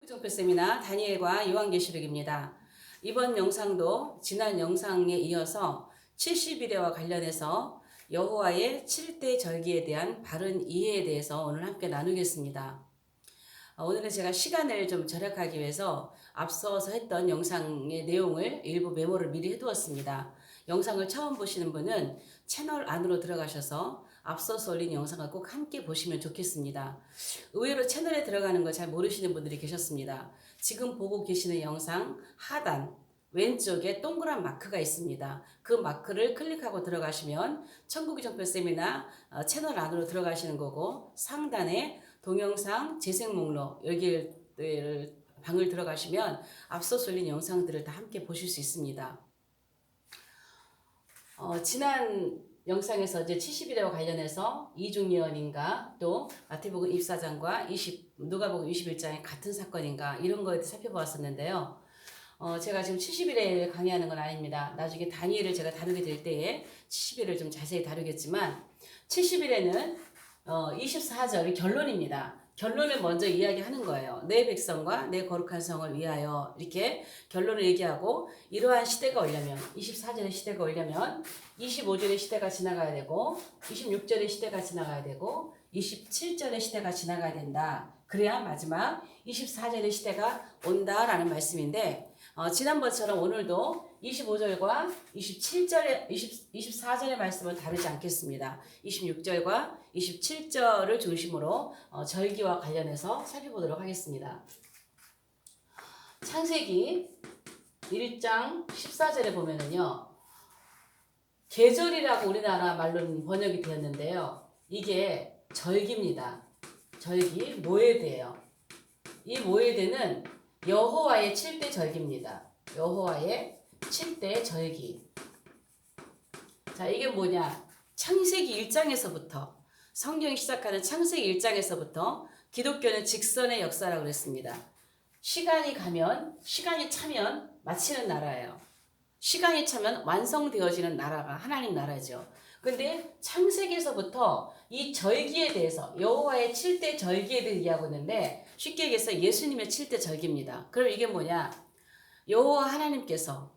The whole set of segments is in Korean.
청구정표 세미나 다니엘과 요한계시록입니다. 이번 영상도 지난 영상에 이어서 70일에와 관련해서 여호와의 7대 절기에 대한 바른 이해에 대해서 오늘 함께 나누겠습니다. 오늘은 제가 시간을 좀 절약하기 위해서 앞서서 했던 영상의 내용을 일부 메모를 미리 해두었습니다. 영상을 처음 보시는 분은 채널 안으로 들어가셔서 앞서서 올린 영상을 꼭 함께 보시면 좋겠습니다. 의외로 채널에 들어가는 걸 잘 모르시는 분들이 계셨습니다. 지금 보고 계시는 영상 하단 왼쪽에 동그란 마크가 있습니다. 그 마크를 클릭하고 들어가시면 천국의 정표 세미나 채널 안으로 들어가시는 거고, 상단에 동영상 재생 목록 여기를 방을 들어가시면 앞서 올린 영상들을 다 함께 보실 수 있습니다. 지난 영상에서 이제 70일에와 관련해서 이중예언인가 또 마태복음 24장과 누가복음 21장의 같은 사건인가 이런 거에 대해서 살펴보았었는데요. 제가 지금 70일에 강의하는 건 아닙니다. 나중에 다니엘을 제가 다루게 될 때에 70일을 좀 자세히 다루겠지만 70일에는 24절이 결론입니다. 결론을 먼저 이야기하는 거예요. 내 백성과 내 거룩한 성을 위하여 이렇게 결론을 얘기하고, 이러한 시대가 오려면 24절의 시대가 오려면 25절의 시대가 지나가야 되고 26절의 시대가 지나가야 되고 27절의 시대가 지나가야 된다. 그래야 마지막 24절의 시대가 온다라는 말씀인데, 지난번처럼 오늘도 25절과 24절의 말씀은 다르지 않겠습니다. 26절과 27절을 중심으로 절기와 관련해서 살펴보도록 하겠습니다. 창세기 1장 14절에 보면은요, 계절이라고 우리나라 말로는 번역이 되었는데요, 이게 절기입니다. 절기, 모에드예요. 이 모에드는 여호와의 7대 절기입니다. 여호와의 7대 절기. 자, 이게 뭐냐? 창세기 1장에서부터, 성경이 시작하는 창세기 1장에서부터 기독교는 직선의 역사라고 그랬습니다. 시간이 차면 마치는 나라예요. 시간이 차면 완성되어지는 나라가 하나님 나라죠. 근데 창세기에서부터 이 절기에 대해서, 여호와의 7대 절기에 대해 이야기하고 있는데, 쉽게 얘기해서 예수님의 7대 절기입니다. 그럼 이게 뭐냐? 여호와 하나님께서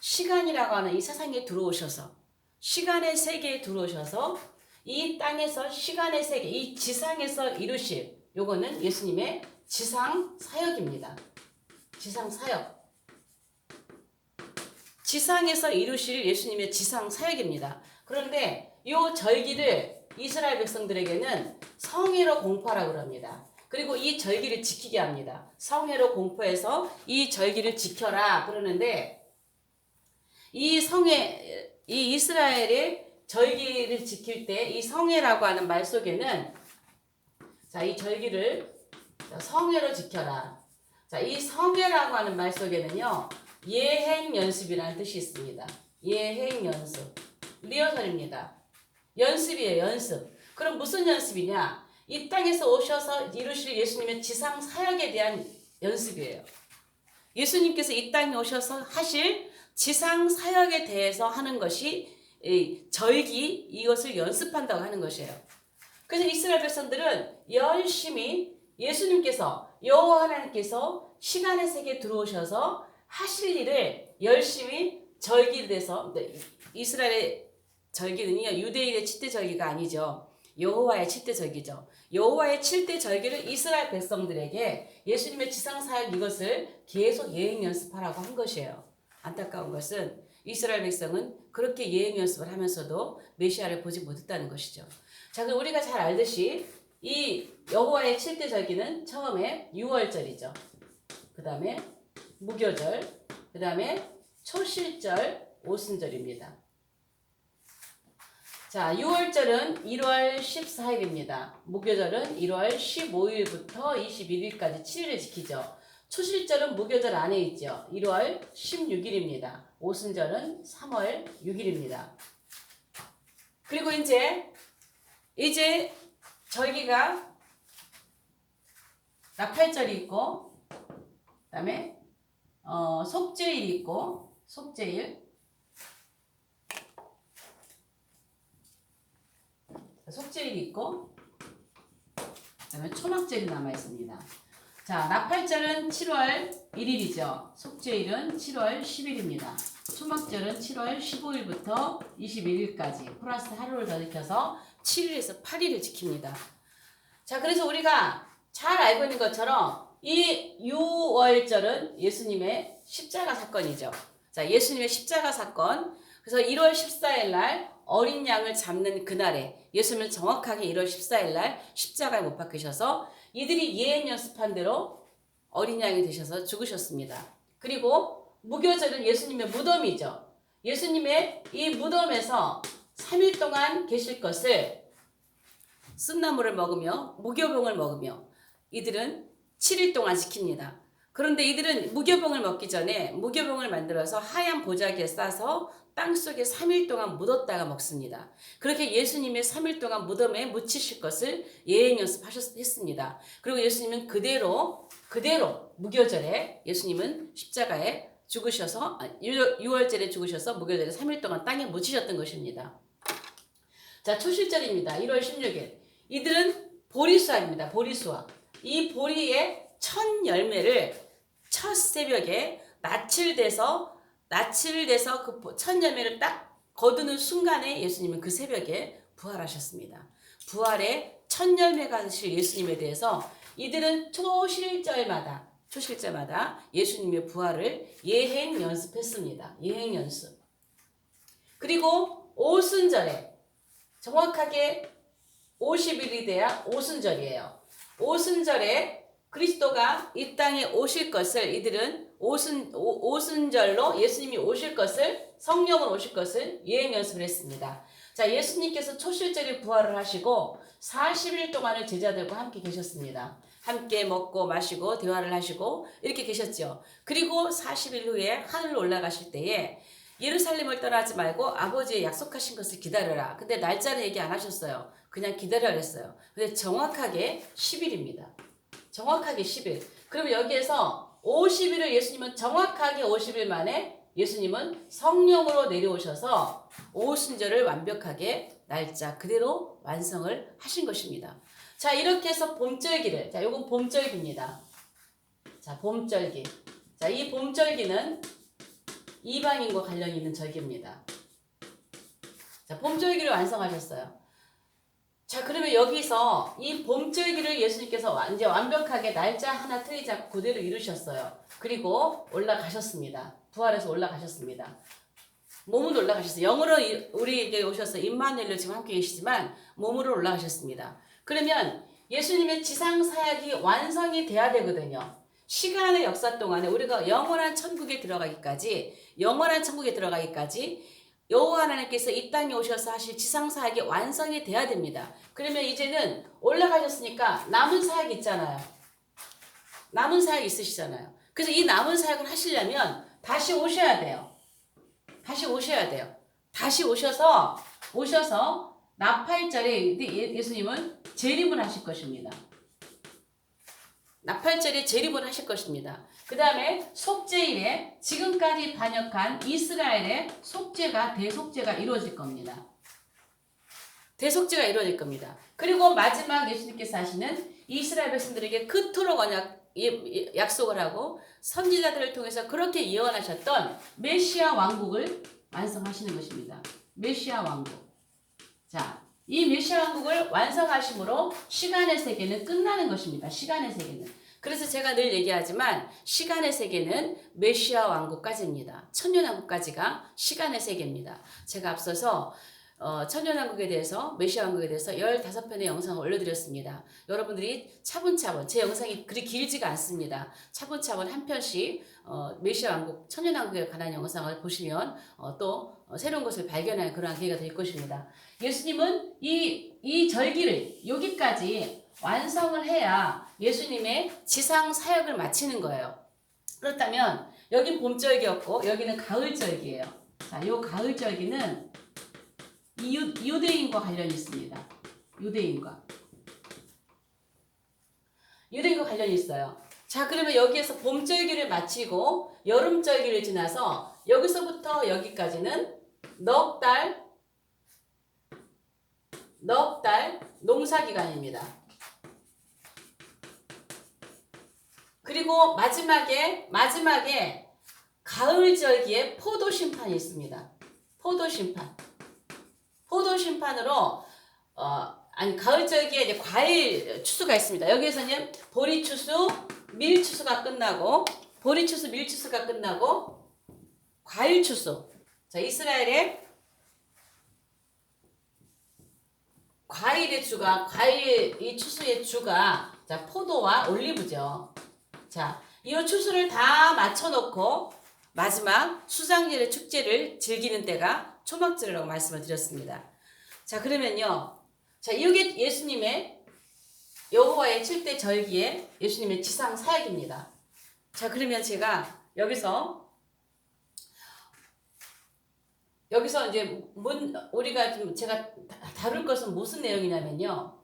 시간이라고 하는 이 세상에 들어오셔서, 시간의 세계에 들어오셔서 이 땅에서 시간의 세계, 이 지상에서 이루실, 요거는 예수님의 지상 사역입니다. 지상 사역. 지상에서 이루실 예수님의 지상 사역입니다. 그런데 이 절기를 이스라엘 백성들에게는 성회로 공포하라고 합니다. 그리고 이 절기를 지키게 합니다. 성회로 공포해서 이 절기를 지켜라 그러는데, 이 이스라엘의 절기를 지킬 때 이 성회라고 하는 말 속에는, 자, 이 절기를 성회로 지켜라. 자, 이 성회라고 하는 말 속에는요, 예행 연습이라는 뜻이 있습니다. 예행 연습. 리허설입니다. 연습이에요, 연습. 그럼 무슨 연습이냐? 이 땅에서 오셔서 이루실 예수님의 지상 사역에 대한 연습이에요. 예수님께서 이 땅에 오셔서 하실 지상 사역에 대해서 하는 것이 절기, 이것을 연습한다고 하는 것이에요. 그래서 이스라엘 백성들은 열심히 예수님께서, 여호와 하나님께서 시간의 세계에 들어오셔서 하실 일을 열심히 절기에 대해서, 이스라엘의 절기는요, 유대인의 7대 절기가 아니죠. 여호와의 7대 절기죠. 여호와의 7대 절기를 이스라엘 백성들에게 예수님의 지상 사역 이것을 계속 예행 연습하라고 한 것이에요. 안타까운 것은 이스라엘 백성은 그렇게 예행 연습을 하면서도 메시아를 보지 못했다는 것이죠. 자, 그럼 우리가 잘 알듯이 이 여호와의 7대 절기는 처음에 6월절이죠. 그 다음에 무교절, 그 다음에 초실절, 오순절입니다. 자, 6월절은 1월 14일입니다. 무교절은 1월 15일부터 21일까지 7일을 지키죠. 초실절은 무교절 안에 있죠. 1월 16일입니다. 오순절은 3월 6일입니다. 그리고 이제 절기가 나팔절이 있고, 그 다음에 속죄일이 있고, 속죄일이 있고, 그 다음에 초막절이 남아 있습니다. 자, 나팔절은 7월 1일이죠. 속죄일은 7월 10일입니다. 초막절은 7월 15일부터 21일까지 플러스 하루를 더 지켜서 7일에서 8일을 지킵니다. 자, 그래서 우리가 잘 알고 있는 것처럼 이 6월절은 예수님의 십자가 사건이죠. 자, 예수님의 십자가 사건. 그래서 1월 14일 날 어린 양을 잡는 그날에 예수님은 정확하게 1월 14일 날 십자가에 못 박히셔서 이들이 예행 연습한 대로 어린 양이 되셔서 죽으셨습니다. 그리고 무교절은 예수님의 무덤이죠. 예수님의 이 무덤에서 3일 동안 계실 것을 쓴나물을 먹으며 무교병을 먹으며 이들은 7일 동안 지킵니다. 그런데 이들은 무교병을 먹기 전에 무교병을 만들어서 하얀 보자기에 싸서 땅속에 3일 동안 묻었다가 먹습니다. 그렇게 예수님의 3일 동안 무덤에 묻히실 것을 예행 연습했습니다. 그리고 예수님은 그대로 무교절에 예수님은 십자가에 죽으셔서 6월절에 죽으셔서 무교절에 3일 동안 땅에 묻히셨던 것입니다. 자, 초실절입니다. 1월 16일. 이들은 보리수화입니다. 보리수화. 이 보리의 첫 열매를 첫 새벽에 낯을 대서 그 첫 열매를 딱 거두는 순간에 예수님은 그 새벽에 부활하셨습니다. 부활의 첫 열매가 되실 예수님에 대해서 이들은 초실절마다 예수님의 부활을 예행 연습했습니다. 예행 연습. 그리고 오순절에 정확하게 50일이 돼야 오순절이에요. 오순절에 그리스도가 이 땅에 오실 것을 이들은 오순절로 예수님이 오실 것을 성령으로 오실 것을 예행 연습을 했습니다. 자, 예수님께서 초실절에 부활을 하시고 40일 동안을 제자들과 함께 계셨습니다. 함께 먹고 마시고 대화를 하시고 이렇게 계셨죠. 그리고 40일 후에 하늘로 올라가실 때에 예루살렘을 떠나지 말고 아버지의 약속하신 것을 기다려라. 근데 날짜는 얘기 안 하셨어요. 그냥 기다려라 했어요. 근데 정확하게 10일입니다. 정확하게 10일. 그럼 여기에서 50일을 예수님은 정확하게 50일 만에 예수님은 성령으로 내려오셔서 오순절을 완벽하게 날짜 그대로 완성을 하신 것입니다. 자, 이렇게 해서 봄절기를, 자, 요건 봄절기입니다. 자, 봄절기. 자, 이 봄절기는 이방인과 관련이 있는 절기입니다. 자, 봄절기를 완성하셨어요. 자, 그러면 여기서 이 봄절기를 예수님께서 이제 완벽하게 날짜 하나 틀리지 않고 그대로 이루셨어요. 그리고 올라가셨습니다. 부활해서 올라가셨습니다. 몸으로 올라가셨어요. 영으로 우리에게 오셔서 임마누엘로 지금 함께 계시지만 몸으로 올라가셨습니다. 그러면 예수님의 지상 사역이 완성이 돼야 되거든요. 시간의 역사 동안에 우리가 영원한 천국에 들어가기까지 여호와 하나님께서 이 땅에 오셔서 하실 지상 사역이 완성이 돼야 됩니다. 그러면 이제는 올라가셨으니까 남은 사역이 있잖아요. 남은 사역이 있으시잖아요. 그래서 이 남은 사역을 하시려면 다시 오셔야 돼요. 다시 오셔서 나팔절에 예수님은 재림을 하실 것입니다. 나팔절에 재림을 하실 것입니다. 그 다음에 속죄일에 지금까지 반역한 이스라엘의 대속죄가 이루어질 겁니다. 대속죄가 이루어질 겁니다. 그리고 마지막 예수님께서 하시는 이스라엘 백성들에게 그토록 약속을 하고 선지자들을 통해서 그렇게 예언하셨던 메시아 왕국을 완성하시는 것입니다. 메시아 왕국. 자, 이 메시아 왕국을 완성하심으로 시간의 세계는 끝나는 것입니다. 시간의 세계는. 그래서 제가 늘 얘기하지만 시간의 세계는 메시아 왕국까지입니다. 천년왕국까지가 시간의 세계입니다. 제가 앞서서 천년왕국에 대해서 메시아 왕국에 대해서 15편의 영상을 올려드렸습니다. 여러분들이 차분차분 제 영상이 그리 길지가 않습니다. 차분차분 한 편씩 메시아 왕국 천년왕국에 관한 영상을 보시면 또 새로운 것을 발견할 그러한 기회가 될 것입니다. 예수님은 이 절기를 여기까지 완성을 해야 예수님의 지상 사역을 마치는 거예요. 그렇다면 여긴 봄절기였고 여기는 가을절기예요. 자, 이 가을절기는 유대인과 관련이 있습니다. 유대인과 관련이 있어요. 자, 그러면 여기에서 봄절기를 마치고 여름절기를 지나서 여기서부터 여기까지는 넉 달 농사기간입니다. 그리고 마지막에 가을절기에 포도 심판이 있습니다. 포도 심판으로 가을절기에 이제 과일 추수가 있습니다. 여기에서는 보리 추수, 밀 추수가 끝나고 과일 추수. 자, 이스라엘의 이 추수의 주가 자, 포도와 올리브죠. 자, 이 추수를 다 맞춰놓고 마지막 수장절의 축제를 즐기는 때가 초막절이라고 말씀을 드렸습니다. 자, 그러면요. 자, 이게 예수님의 여호와의 7대 절기에 예수님의 지상 사역입니다. 자, 그러면 제가 여기서 이제 우리가 좀 제가 다룰 것은 무슨 내용이냐면요.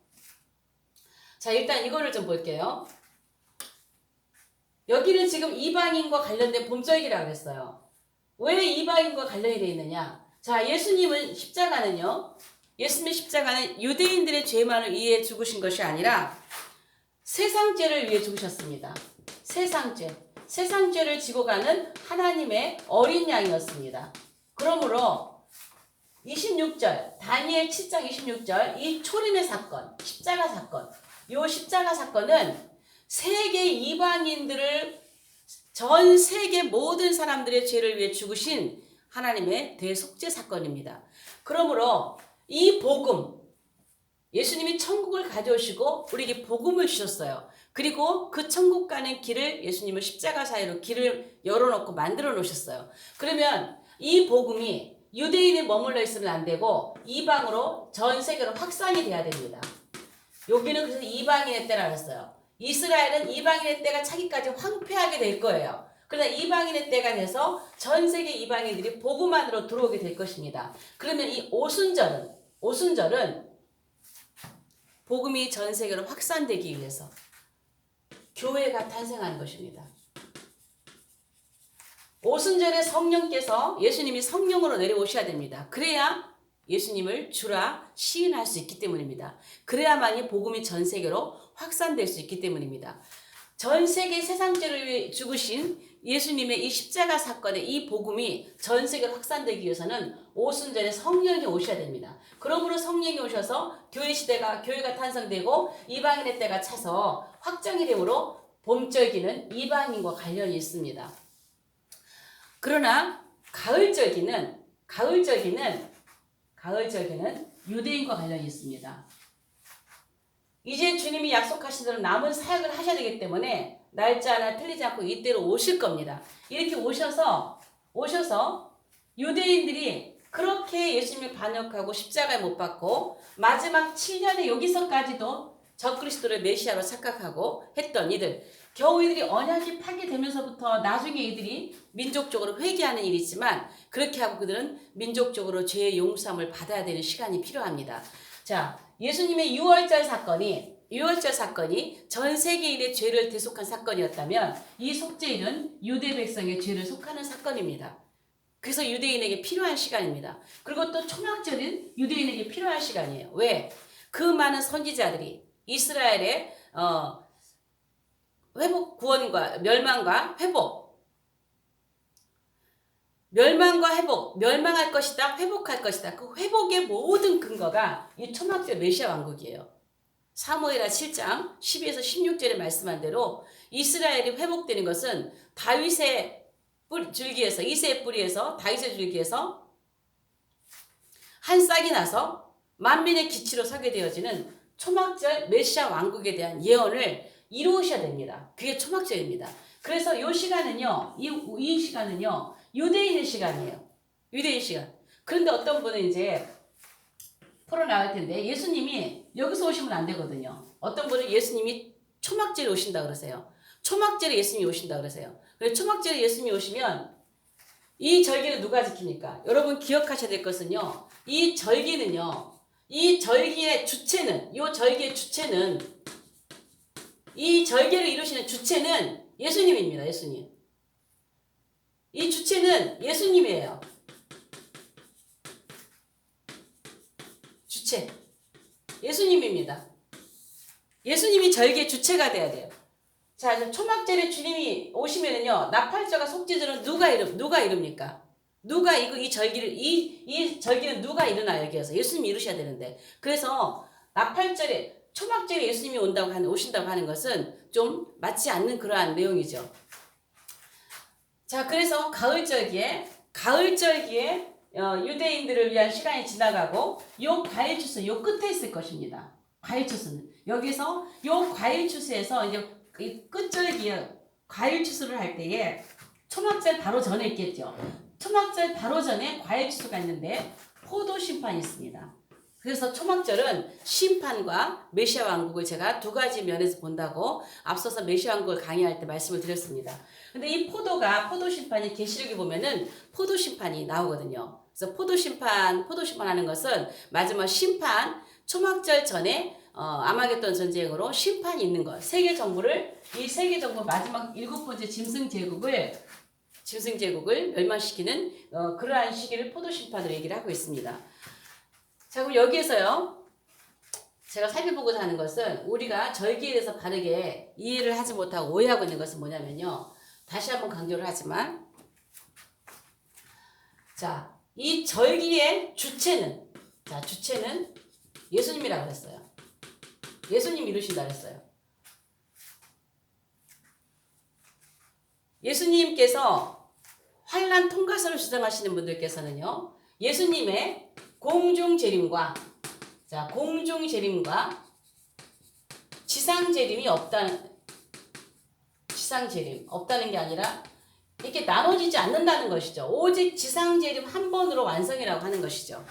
자, 일단 이거를 좀 볼게요. 여기는 지금 이방인과 관련된 봄절기라고 했어요. 왜 이방인과 관련이 되어 있느냐? 자, 예수님의 십자가는 유대인들의 죄만을 위해 죽으신 것이 아니라 세상죄를 위해 죽으셨습니다. 세상죄를 지고 가는 하나님의 어린 양이었습니다. 그러므로 26절, 다니엘 7장 26절, 이 초림의 사건, 십자가 사건, 이 십자가 사건은 세계 이방인들을 전 세계 모든 사람들의 죄를 위해 죽으신 하나님의 대속죄 사건입니다. 그러므로 이 복음, 예수님이 천국을 가져오시고 우리에게 복음을 주셨어요. 그리고 그 천국 가는 길을 예수님은 십자가 사이로 길을 열어놓고 만들어 놓으셨어요. 그러면 이 복음이 유대인에 머물러 있으면 안 되고 이방으로 전 세계로 확산이 돼야 됩니다. 여기는 그래서 이방인의 때라고 했어요. 이스라엘은 이방인의 때가 차기까지 황폐하게 될 거예요. 그러나 이방인의 때가 돼서 전 세계 이방인들이 복음 안으로 들어오게 될 것입니다. 그러면 이 오순절은 복음이 전 세계로 확산되기 위해서 교회가 탄생하는 것입니다. 오순절에 성령께서 예수님이 성령으로 내려오셔야 됩니다. 그래야 예수님을 주라 시인할 수 있기 때문입니다. 그래야만이 복음이 전 세계로 확산될 수 있기 때문입니다. 전 세계 세상죄를 위해 죽으신 예수님의 이 십자가 사건의 이 복음이 전 세계로 확산되기 위해서는 오순절에 성령이 오셔야 됩니다. 그러므로 성령이 오셔서 교회가 탄생되고 이방인의 때가 차서 확정이 되므로 봄절기는 이방인과 관련이 있습니다. 그러나 가을절기는 유대인과 관련이 있습니다. 이제 주님이 약속하신 대로 남은 사역을 하셔야 되기 때문에 날짜 하나 틀리지 않고 이때로 오실 겁니다. 이렇게 오셔서 유대인들이 그렇게 예수님을 반역하고 십자가에 못 박고 마지막 7년에 여기서까지도 적그리스도를 메시아로 착각하고 했던 이들, 겨우 이들이 언약이 파괴되면서부터 나중에 이들이 민족적으로 회개하는 일이 있지만 그렇게 하고 그들은 민족적으로 죄의 용서함을 받아야 되는 시간이 필요합니다. 자, 예수님의 유월절 사건이 전 세계인의 죄를 대속한 사건이었다면 이 속죄일은 유대 백성의 죄를 속하는 사건입니다. 그래서 유대인에게 필요한 시간입니다. 그리고 또 초막절은 유대인에게 필요한 시간이에요. 왜? 그 많은 선지자들이 이스라엘의 회복, 구원과 멸망과 회복, 멸망할 것이다, 회복할 것이다. 그 회복의 모든 근거가 이 초막절 메시아 왕국이에요. 사무엘하 7장 12에서 16절에 말씀한 대로 이스라엘이 회복되는 것은 다윗의 줄기에서, 이새의 뿌리에서, 다윗의 줄기에서 한 싹이 나서 만민의 기치로 서게 되어지는 초막절 메시아 왕국에 대한 예언을 이루셔야 됩니다. 그게 초막절입니다. 그래서 이 시간은요, 이 시간은요, 유대인의 시간이에요. 유대인 시간. 그런데 어떤 분은 이제 풀어나갈 텐데 예수님이 여기서 오시면 안 되거든요. 어떤 분은 예수님이 초막절에 오신다 그러세요. 초막절에 예수님이 오신다 그러세요. 그래서 초막절에 예수님이 오시면 이 절기를 누가 지킵니까? 여러분 기억하셔야 될 것은요. 이 절기는요. 이 절기의 주체는 이 절기를 이루시는 주체는 예수님입니다. 예수님. 이 주체는 예수님이에요. 주체. 예수님입니다. 예수님이 절기의 주체가 돼야 돼요. 자, 이제 초막절에 주님이 오시면은요, 나팔절과 속죄절은 누가 이룹니까? 누가 이 절기를, 이 절기는 누가 일어나요, 여기에서? 예수님이 이루셔야 되는데. 그래서 나팔절에, 초막절에 예수님이 오신다고 하는 것은 좀 맞지 않는 그러한 내용이죠. 자, 그래서 가을절기에 유대인들을 위한 시간이 지나가고, 요 과일 추수, 요 끝에 있을 것입니다. 과일 추수는. 여기서 요 과일 추수에서 이제 이 끝절기에 과일 추수를 할 때에 초막절 바로 전에 있겠죠. 초막절 바로 전에 과일 추수가 있는데 포도 심판이 있습니다. 그래서 초막절은 심판과 메시아 왕국을 제가 두 가지 면에서 본다고 앞서서 메시아 왕국을 강의할 때 말씀을 드렸습니다. 근데 이 포도 심판이 계시록에 보면은 포도 심판이 나오거든요. 그래서 포도 심판하는 것은 마지막 심판, 초막절 전에 아마겟돈 전쟁으로 심판이 있는 것. 세계 정부 마지막 7번째 짐승 제국을 멸망시키는 그러한 시기를 포도 심판으로 얘기를 하고 있습니다. 자, 그럼 여기에서요, 제가 살펴보고자 하는 것은 우리가 절기에 대해서 바르게 이해를 하지 못하고 오해하고 있는 것은 뭐냐면요. 다시 한번 강조를 하지만, 자, 이 절기의 주체는 예수님이라고 했어요. 예수님이 이루신다 그랬어요. 예수님께서 환난 통과서를 주장하시는 분들께서는요, 예수님의 공중재림과 지상재림이 없다는 게 아니라 이렇게 나눠지지 않는다는 것이죠. 오직 지상재림 한 번으로 완성이라고 하는 것이죠.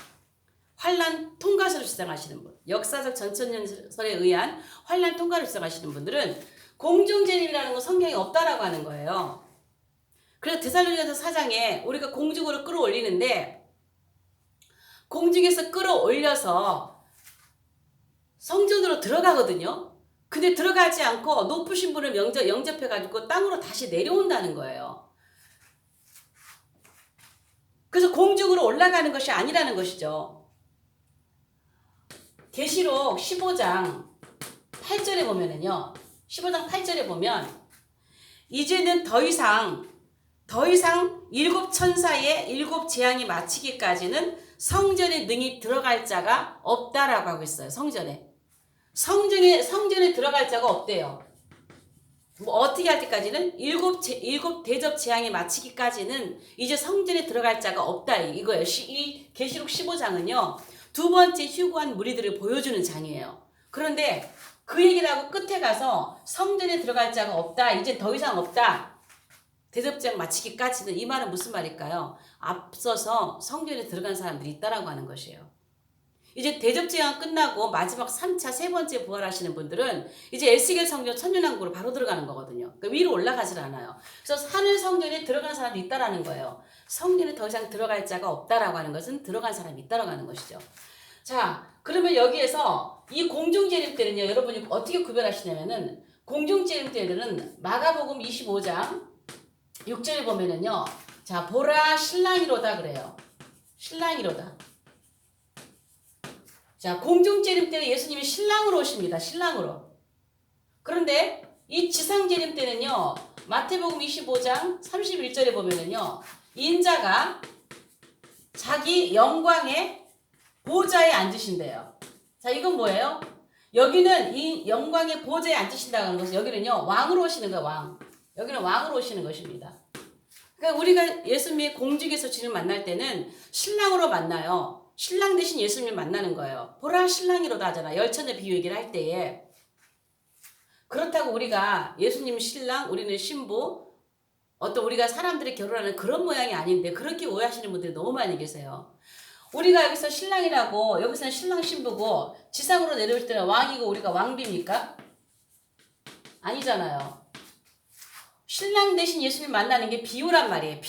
환난 통과서를 주장하시는 분, 역사적 전천년설에 의한 환난 통과를 주장하시는 분들은 공중재림이라는 건 성경에 없다라고 하는 거예요. 그래서 데살로니가서 4장에 우리가 공중으로 끌어올리는데, 공중에서 끌어올려서 성전으로 들어가거든요. 근데 들어가지 않고 높으신 분을 영접해가지고 땅으로 다시 내려온다는 거예요. 그래서 공중으로 올라가는 것이 아니라는 것이죠. 계시록 15장 8절에 보면은요, 15장 8절에 보면 이제는 더 이상 일곱 천사의 일곱 재앙이 마치기까지는 성전에 능히 들어갈 자가 없다라고 하고 있어요. 성전에 들어갈 자가 없대요. 뭐 어떻게 할 때까지는 일곱 대접 재앙이 마치기까지는 이제 성전에 들어갈 자가 없다 이거예요. 이 계시록 15장은요. 두 번째 휴거한 무리들을 보여주는 장이에요. 그런데 그 얘기를 하고 끝에 가서 성전에 들어갈 자가 없다. 이제 더 이상 없다. 대접장 마치기까지는, 이 말은 무슨 말일까요? 앞서서 성전에 들어간 사람들이 있다라고 하는 것이에요. 이제 대접제왕 끝나고 마지막 3차 세 번째 부활하시는 분들은 이제 에스겔 성전 천년왕국으로 바로 들어가는 거거든요. 그러니까 위로 올라가질 않아요. 그래서 하늘 성전에 들어간 사람이 있다라는 거예요. 성전에 더 이상 들어갈 자가 없다라고 하는 것은 들어간 사람이 있다라고 하는 것이죠. 자, 그러면 여기에서 이 공중재림 때는요, 여러분이 어떻게 구별하시냐면은, 공중재림 때는 마가복음 25장 6절에 보면은요, 자, 보라 신랑이로다 그래요. 신랑이로다. 자, 공중재림 때는 예수님이 신랑으로 오십니다. 신랑으로. 그런데 이 지상재림 때는요, 마태복음 25장 31절에 보면은요, 인자가 자기 영광의 보좌에 앉으신대요. 자, 이건 뭐예요? 여기는 이 영광의 보좌에 앉으신다는 것은, 여기는요, 왕으로 오시는 거예요, 왕. 여기는 왕으로 오시는 것입니다. 그러니까 우리가 예수님의 공중에서 주님 만날 때는 신랑으로 만나요. 신랑 대신 예수님을 만나는 거예요. 보라 신랑이로다 하잖아. 열처녀 비유 얘기를 할 때에. 그렇다고 우리가 예수님 신랑, 우리는 신부, 어떤 우리가 사람들이 결혼하는 그런 모양이 아닌데 그렇게 오해하시는 분들이 너무 많이 계세요. 우리가 여기서 신랑이라고, 여기서는 신랑 신부고, 지상으로 내려올 때는 왕이고 우리가 왕비입니까? 아니잖아요. 신랑 대신 예수님 만나는 게 비유란 말이에요.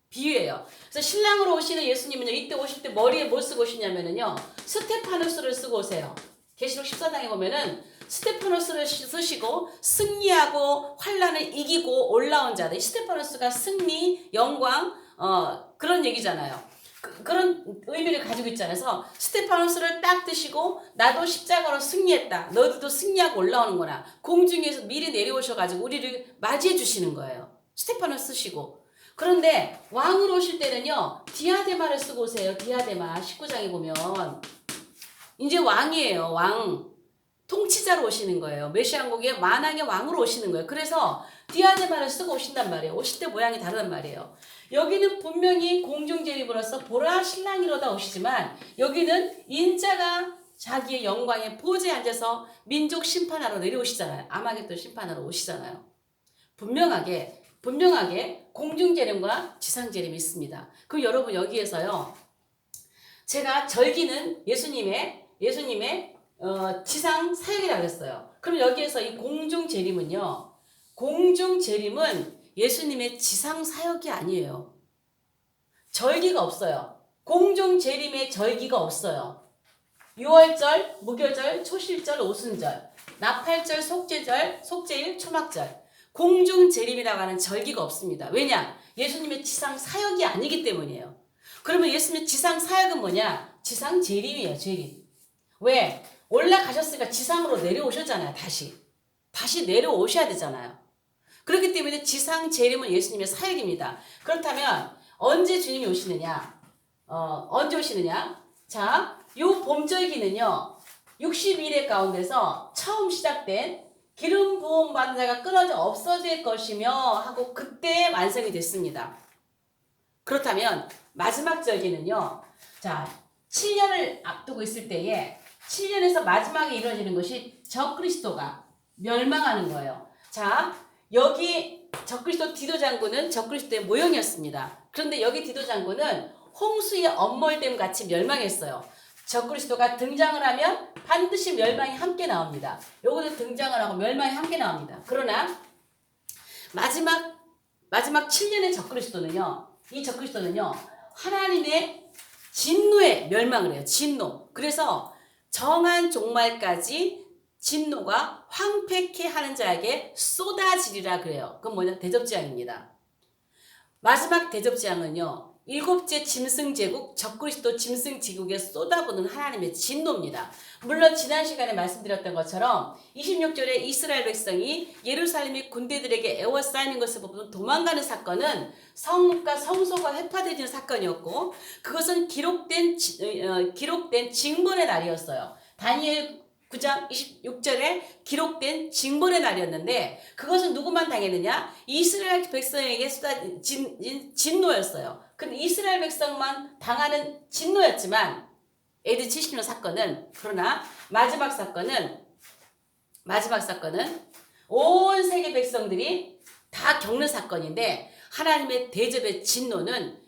비유예요. 그래서 신랑으로 오시는 예수님은요, 이때 오실 때 머리에 뭘 쓰고 오시냐면은요, 스테파노스를 쓰고 오세요. 계시록 14장에 보면은 스테파노스를 쓰시고 승리하고 환난을 이기고 올라온 자들. 스테파노스가 승리, 영광, 그런 얘기잖아요. 그런 의미를 가지고 있잖아요. 그래서 스테파노스를 딱 드시고 나도 십자가로 승리했다. 너희들도 승리하고 올라오는구나. 공중에서 미리 내려오셔가지고 우리를 맞이해 주시는 거예요. 스테파노스 쓰시고. 그런데 왕으로 오실 때는요. 디아데마를 쓰고 오세요. 디아데마 19장에 보면 이제 왕이에요. 왕. 통치자로 오시는 거예요. 메시아 왕국의 만왕의 왕으로 오시는 거예요. 그래서 디아데마를 쓰고 오신단 말이에요. 오실 때 모양이 다르단 말이에요. 여기는 분명히 공중재림으로서 보라 신랑이로다 오시지만 여기는 인자가 자기의 영광의 보좌에 앉아서 민족 심판하러 내려오시잖아요. 아마겟돈 심판하러 오시잖아요. 분명하게 공중재림과 지상재림이 있습니다. 그럼 여러분 여기에서요. 제가 절기는 예수님의 지상 사역이라고 했어요. 그럼 여기에서 이 공중 재림은요. 공중 재림은 예수님의 지상 사역이 아니에요. 절기가 없어요. 공중 재림의 절기가 없어요. 유월절, 무교절, 초실절, 오순절, 나팔절, 속죄절, 속죄일, 초막절. 공중 재림이라고 하는 절기가 없습니다. 왜냐? 예수님의 지상 사역이 아니기 때문이에요. 그러면 예수님의 지상 사역은 뭐냐? 지상 재림이에요. 재림. 왜? 올라가셨으니까 지상으로 내려오셨잖아요. 다시 내려오셔야 되잖아요. 그렇기 때문에 지상 재림은 예수님의 사역입니다. 그렇다면 언제 주님이 오시느냐? 언제 오시느냐? 자, 요 봄절기는요. 60일의 가운데서 처음 시작된 기름 부음 받은 자가 끊어져 없어질 것이며 하고 그때 완성이 됐습니다. 그렇다면 마지막 절기는요. 자, 7년을 앞두고 있을 때에 7년에서 마지막에 이루어지는 것이 적그리스도가 멸망하는 거예요. 자, 여기 적그리스도 디도 장군은 적그리스도의 모형이었습니다. 그런데 여기 디도 장군은 홍수의 엄몰됨 같이 멸망했어요. 적그리스도가 등장을 하면 반드시 멸망이 함께 나옵니다. 요거는 등장을 하고 멸망이 함께 나옵니다. 그러나 마지막 7년의 적그리스도는요. 이 적그리스도는요. 하나님의 진노에 멸망을 해요. 진노. 그래서 정한 종말까지 진노가 황폐케 하는 자에게 쏟아지리라 그래요. 그건 뭐냐? 대접재앙입니다. 마지막 대접재앙은요. 일곱째 짐승제국 적그리스도 짐승제국에 쏟아부는 하나님의 진노입니다. 물론 지난 시간에 말씀드렸던 것처럼 26절에 이스라엘 백성이 예루살렘의 군대들에게 에워싸이는 것을 보면 도망가는 사건은 성읍과 성소가 회파되는 사건이었고 그것은 기록된 징벌의 날이었어요. 다니엘 9장 26절에 기록된 징벌의 날이었는데 그것은 누구만 당했느냐? 이스라엘 백성에게 쏟아진 진노였어요. 근데 이스라엘 백성만 당하는 진노였지만 AD 70년 사건은 그러나 마지막 사건은 온 세계 백성들이 다 겪는 사건인데 하나님의 대접의 진노는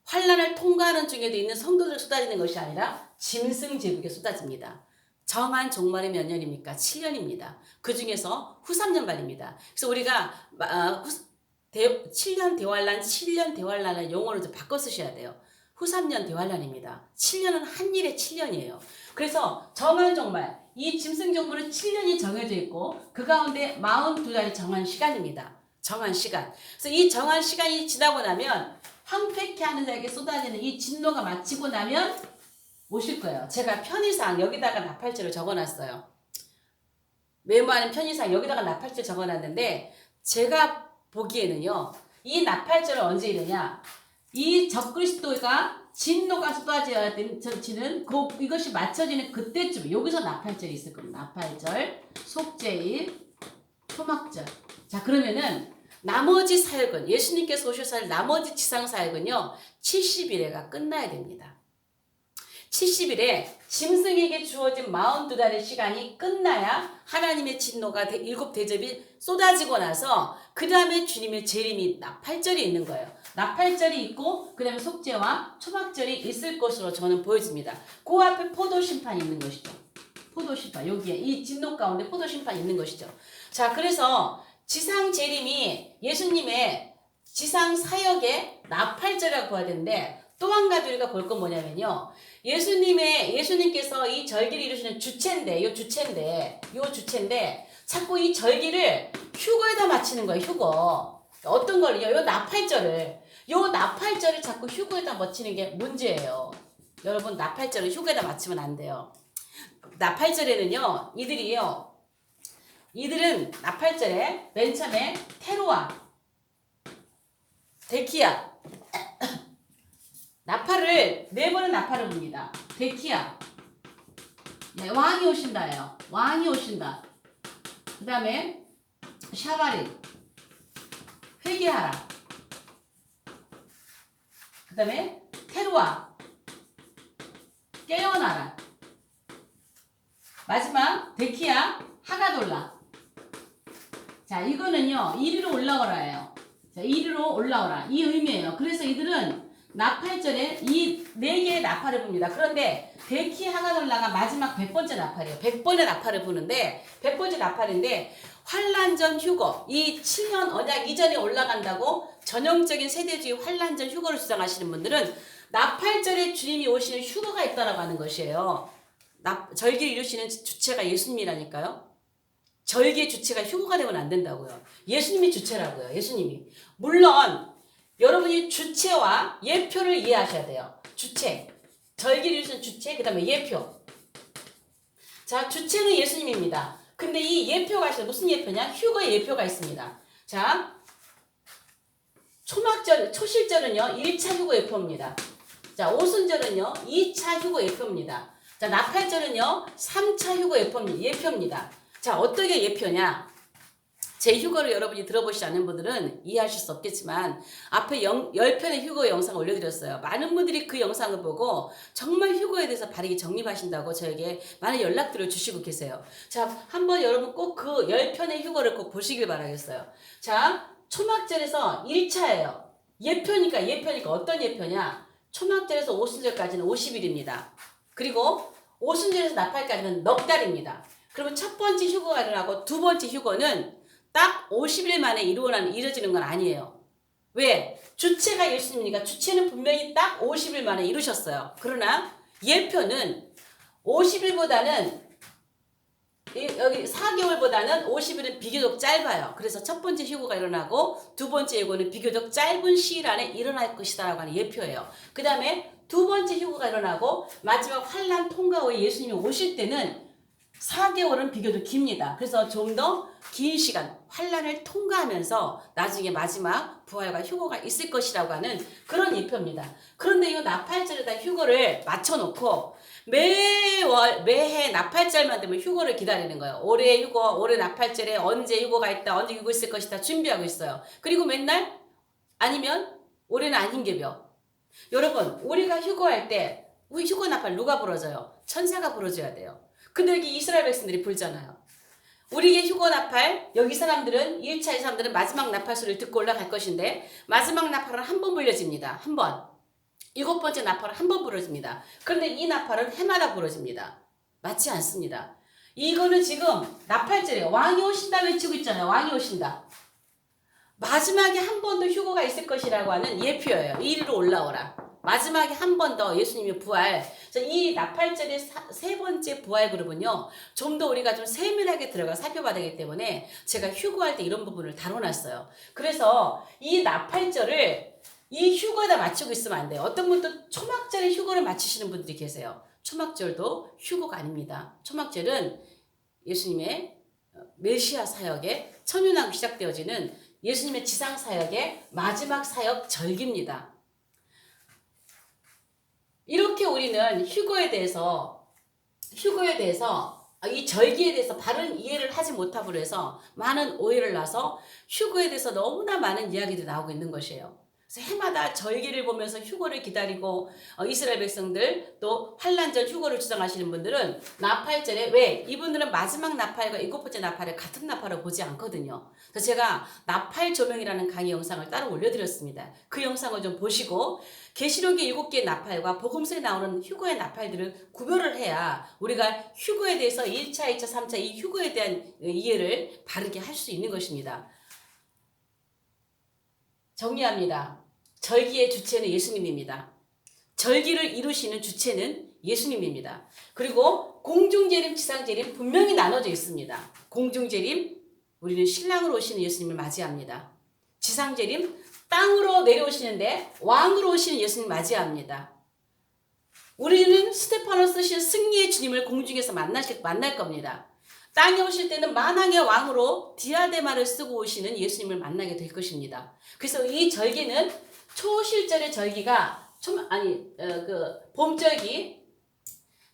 환난을 통과하는 중에도 있는 성도들 쏟아지는 것이 아니라 짐승제국에 쏟아집니다. 정한 종말이 몇 년입니까? 7년입니다. 그 중에서 후 3년반입니다. 그래서 우리가 7년 대환란을 용어로 좀 바꿔 쓰셔야 돼요. 후 3년 대환란입니다. 7년은 한 일의 7년이에요. 그래서 정한 종말, 이 짐승 종말은 7년이 정해져 있고 그 가운데 42달이 정한 시간입니다. 정한 시간. 그래서 이 정한 시간이 지나고 나면 황폐케 하는 자에게 쏟아지는 이 진노가 마치고 나면 오실 거예요. 제가 편의상 여기다가 나팔절을 적어놨어요. 메모하는 편의상 여기다가 나팔절 적어놨는데 제가 보기에는요. 이 나팔절을 언제 이르냐. 이 적그리스도가 진노가 쏟아지는 이것이 맞춰지는 그때쯤 여기서 나팔절이 있을 겁니다. 나팔절, 속죄일, 초막절. 자 그러면은 나머지 사역은 예수님께서 오셔서 할 나머지 지상 사역은요. 70일에가 끝나야 됩니다. 70일에 짐승에게 주어진 42달의 시간이 끝나야 하나님의 진노가 일곱 대접이 쏟아지고 나서 그 다음에 주님의 재림이 나팔절이 있는 거예요. 나팔절이 있고 그 다음에 속죄와 초막절이 있을 것으로 저는 보여집니다. 그 앞에 포도심판이 있는 것이죠. 포도심판 여기에 이 진노 가운데 포도심판이 있는 것이죠. 자 그래서 지상 재림이 예수님의 지상 사역의 나팔절이라고 봐야 되는데 또 한 가지 우리가 볼 건 뭐냐면요. 예수님께서 이 절기를 이루시는 주체인데 자꾸 이 절기를 휴거에다 마치는 거예요. 휴거. 어떤 걸요? 요 나팔절을 자꾸 휴거에다 맞추는 게 문제예요. 여러분 나팔절을 휴거에다 맞추면 안 돼요. 나팔절에는요 이들은 나팔절에 맨 처음에 테루아, 데키아 나팔을 네 번의 나팔을 붑니다. 데키아 네, 왕이 오신다예요. 왕이 오신다. 그 다음에 샤바리 회개하라. 그 다음에 테루아 깨어나라. 마지막 데키아 하가돌라. 자 이거는요 이리로 올라오라예요. 자 이리로 올라오라 이 의미예요. 그래서 이들은 나팔절에 이 네 개의 나팔을 붑니다. 그런데 데키 하가돌라가 마지막 100번째 나팔이에요. 100번의 나팔을 부는데 100번째 나팔인데 환란전 휴거 이 7년 언약 이전에 올라간다고 전형적인 세대주의 환란전 휴거를 주장하시는 분들은 나팔절에 주님이 오시는 휴거가 있다라고 하는 것이에요. 절기를 이루시는 주체가 예수님이라니까요. 절기의 주체가 휴거가 되면 안 된다고요. 예수님이 주체라고요. 예수님이. 물론 여러분이 주체와 예표를 이해하셔야 돼요. 주체. 절기를 이루시는 주체, 그 다음에 예표. 자, 주체는 예수님입니다. 근데 이 예표가 있어요. 무슨 예표냐? 휴거의 예표가 있습니다. 자, 초실절은요, 1차 휴거 예표입니다. 자, 오순절은요, 2차 휴거 예표입니다. 자, 나팔절은요, 3차 휴거 예표입니다. 자, 어떻게 예표냐? 제 휴거를 여러분이 들어보시지 않는 분들은 이해하실 수 없겠지만 앞에 10편의 휴거 영상을 올려드렸어요. 많은 분들이 그 영상을 보고 정말 휴거에 대해서 바르게 정립하신다고 저에게 많은 연락들을 주시고 계세요. 자, 한번 여러분 꼭 그 10편의 휴거를 꼭 보시길 바라겠어요. 자, 초막절에서 1차예요. 예표니까 어떤 예표냐? 초막절에서 오순절까지는 50일입니다. 그리고 오순절에서 나팔까지는 넉 달입니다. 그러면 첫 번째 휴거가 일어나고 두 번째 휴거는 딱 50일 만에 이루어지는 건 아니에요. 왜? 주체가 예수님이니까 주체는 분명히 딱 50일 만에 이루셨어요. 그러나 예표는 50일보다는 여기 4개월보다는 50일은 비교적 짧아요. 그래서 첫 번째 휴거가 일어나고 두 번째 휴거는 비교적 짧은 시일 안에 일어날 것이다라고 하는 예표예요. 그 다음에 두 번째 휴거가 일어나고 마지막 환란 통과 후에 예수님이 오실 때는 4개월은 비교적 깁니다. 그래서 좀 더 긴 시간 환란을 통과하면서 나중에 마지막 부활과 휴거가 있을 것이라고 하는 그런 예표입니다. 그런데 이 나팔절에다 휴거를 맞춰놓고 매해 나팔절만 되면 휴거를 기다리는 거예요. 올해 휴거, 올해 나팔절에 언제 휴거가 있다, 언제 휴거 있을 것이다 준비하고 있어요. 그리고 맨날 아니면 올해는 아닌개벼. 여러분 우리가 휴거할 때 우리 휴거 나팔 누가 불어줘요? 천사가 불어줘야 돼요. 근데 여기 이스라엘 백성들이 불잖아요. 우리의 휴거 나팔, 여기 사람들은 1차의 사람들은 마지막 나팔 소리를 듣고 올라갈 것인데 마지막 나팔은 한 번 불려집니다. 한 번. 7번째 나팔은 한 번 부러집니다. 그런데 이 나팔은 해마다 부러집니다. 맞지 않습니다. 이거는 지금 나팔절이에요. 왕이 오신다 외치고 있잖아요. 왕이 오신다. 마지막에 한 번 더 휴거가 있을 것이라고 하는 예표예요. 이리로 올라오라. 마지막에 한 번 더 예수님의 부활. 이 나팔절의 세 번째 부활 그룹은요. 좀 더 우리가 좀 세밀하게 들어가 살펴봐야 되기 때문에 제가 휴거할 때 이런 부분을 다뤄놨어요. 그래서 이 나팔절을 이 휴거에다 맞추고 있으면 안 돼요. 어떤 분도 초막절에 휴거를 맞추시는 분들이 계세요. 초막절도 휴거가 아닙니다. 초막절은 예수님의 메시아 사역의 천연왕 시작되어지는 예수님의 지상 사역의 마지막 사역 절기입니다. 이렇게 우리는 휴거에 대해서 이 절기에 대해서 바른 이해를 하지 못함으로 해서 많은 오해를 나서 휴거에 대해서 너무나 많은 이야기들이 나오고 있는 것이에요. 그래서 해마다 절기를 보면서 휴거를 기다리고 이스라엘 백성들 또 환란전 휴거를 주장하시는 분들은 나팔절에 왜? 이분들은 마지막 나팔과 7번째 나팔을 같은 나팔을 보지 않거든요. 그래서 제가 나팔 조명이라는 강의 영상을 따로 올려드렸습니다. 그 영상을 좀 보시고 계시록의 7개의 나팔과 복음서에 나오는 휴거의 나팔들을 구별을 해야 우리가 휴거에 대해서 1차, 2차, 3차 이 휴거에 대한 이해를 바르게 할 수 있는 것입니다. 정리합니다. 절기의 주체는 예수님입니다. 절기를 이루시는 주체는 예수님입니다. 그리고 공중재림, 지상재림 분명히 나눠져 있습니다. 공중재림, 우리는 신랑으로 오시는 예수님을 맞이합니다. 지상재림 땅으로 내려오시는데 왕으로 오시는 예수님 맞이합니다. 우리는 스테파노 쓰신 승리의 주님을 공중에서 만날 겁니다. 땅에 오실 때는 만왕의 왕으로 디아데마를 쓰고 오시는 예수님을 만나게 될 것입니다. 그래서 이 절기는 초실절의 절기가 봄절기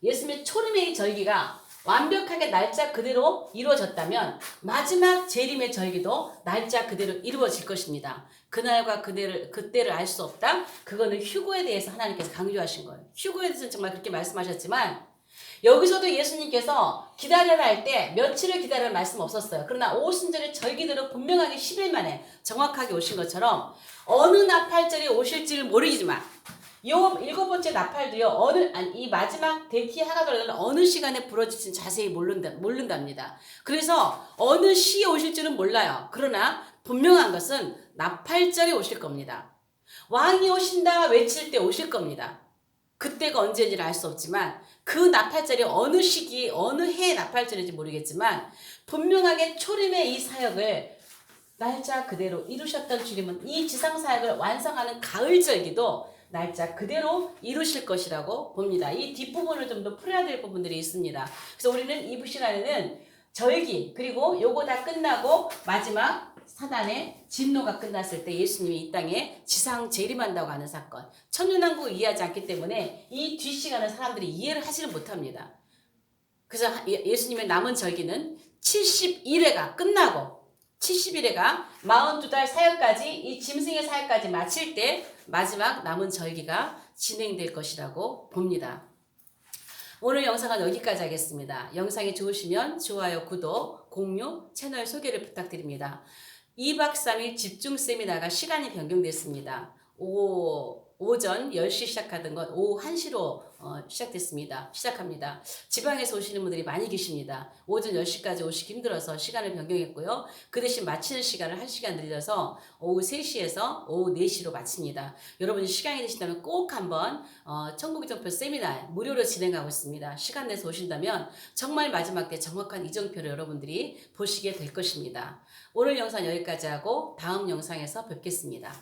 예수님의 초림의 절기가 완벽하게 날짜 그대로 이루어졌다면 마지막 재림의 절기도 날짜 그대로 이루어질 것입니다. 그날과 그때를 알 수 없다. 그거는 휴거에 대해서 하나님께서 강조하신 거예요. 휴거에 대해서는 정말 그렇게 말씀하셨지만 여기서도 예수님께서 기다려라 할 때 며칠을 기다릴 말씀 없었어요. 그러나 오순절의 절기대로 분명하게 10일 만에 정확하게 오신 것처럼 어느 나팔절이 오실지를 모르지만 요 7번째 나팔도요, 이 마지막 데키 하가돌라는 어느 시간에 부러질지는 자세히 모른답니다. 그래서 어느 시에 오실 줄은 몰라요. 그러나 분명한 것은 나팔절이 오실 겁니다. 왕이 오신다 외칠 때 오실 겁니다. 그때가 언제인지는 알 수 없지만 그 나팔절이 어느 시기, 어느 해의 나팔절인지 모르겠지만 분명하게 초림의 이 사역을 날짜 그대로 이루셨던 주님은 이 지상 사역을 완성하는 가을절기도 날짜 그대로 이루실 것이라고 봅니다. 이 뒷부분을 좀 더 풀어야 될 부분들이 있습니다. 그래서 우리는 이 시간에는 절기 그리고 요거 다 끝나고 마지막 사단의 진노가 끝났을 때 예수님이 이 땅에 지상 재림한다고 하는 사건 천년왕국을 이해하지 않기 때문에 이 뒷시간을 사람들이 이해를 하지를 못합니다. 그래서 예수님의 남은 절기는 71회가 끝나고 71회가 42달 사역까지 이 짐승의 사역까지 마칠 때 마지막 남은 절기가 진행될 것이라고 봅니다. 오늘 영상은 여기까지 하겠습니다. 영상이 좋으시면 좋아요, 구독, 공유, 채널 소개를 부탁드립니다. 2박 3일 집중 세미나가 시간이 변경됐습니다. 오전 10시 시작하던 것 오후 1시로 시작합니다. 지방에서 오시는 분들이 많이 계십니다. 오전 10시까지 오시기 힘들어서 시간을 변경했고요. 그 대신 마치는 시간을 1시간 늘려서 오후 3시에서 오후 4시로 마칩니다. 여러분이 시간이 되신다면 꼭 한번 천국이정표 세미나 무료로 진행하고 있습니다. 시간 내서 오신다면 정말 마지막 때 정확한 이정표를 여러분들이 보시게 될 것입니다. 오늘 영상 여기까지 하고 다음 영상에서 뵙겠습니다.